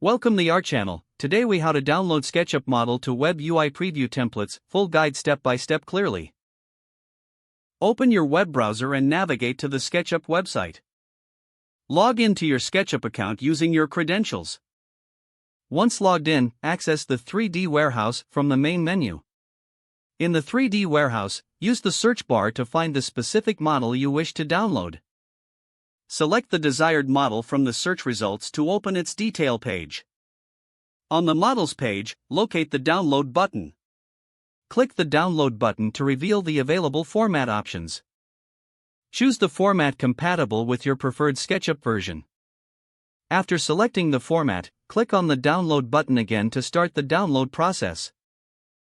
Welcome to our channel. Today we how to download SketchUp model to web UI preview templates, full guide step by step clearly. Open your web browser and navigate to the SketchUp website. Log into your SketchUp account using your credentials. Once logged in, access the 3D warehouse from the main menu. In the 3D warehouse, use the search bar to find the specific model you wish to download. Select the desired model from the search results to open its detail page. On the Models page, locate the Download button. Click the Download button to reveal the available format options. Choose the format compatible with your preferred SketchUp version. After selecting the format, click on the Download button again to start the download process.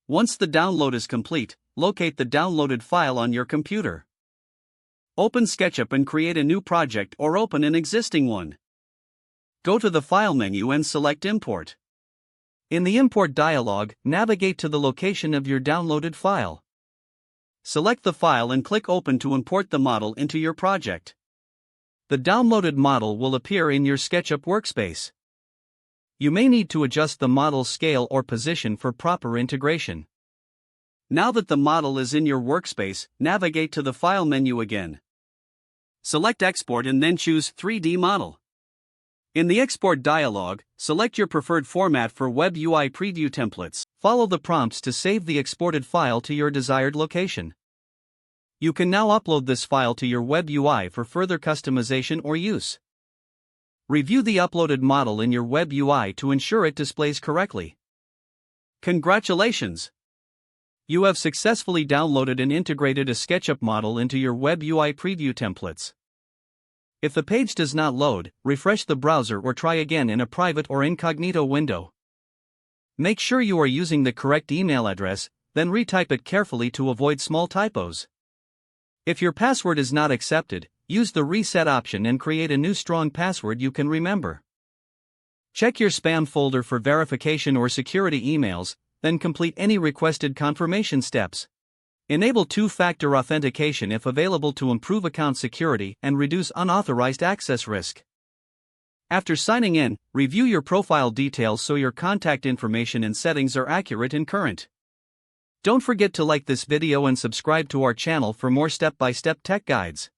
Once the download is complete, locate the downloaded file on your computer. Open SketchUp and create a new project or open an existing one. Go to the File menu and select Import. In the Import dialog, navigate to the location of your downloaded file. Select the file and click Open to import the model into your project. The downloaded model will appear in your SketchUp workspace. You may need to adjust the model's scale or position for proper integration. Now that the model is in your workspace, navigate to the File menu again. Select Export and then choose 3D Model. In the Export dialog, select your preferred format for web UI preview templates. Follow the prompts to save the exported file to your desired location. You can now upload this file to your web UI for further customization or use. Review the uploaded model in your web UI to ensure it displays correctly. Congratulations! You have successfully downloaded and integrated a SketchUp model into your web UI preview templates. If the page does not load, refresh the browser or try again in a private or incognito window. Make sure you are using the correct email address, then retype it carefully to avoid small typos. If your password is not accepted, use the reset option and create a new strong password you can remember. Check your spam folder for verification or security emails, then complete any requested confirmation steps. Enable two-factor authentication if available to improve account security and reduce unauthorized access risk. After signing in, review your profile details so your contact information and settings are accurate and current. Don't forget to like this video and subscribe to our channel for more step-by-step tech guides.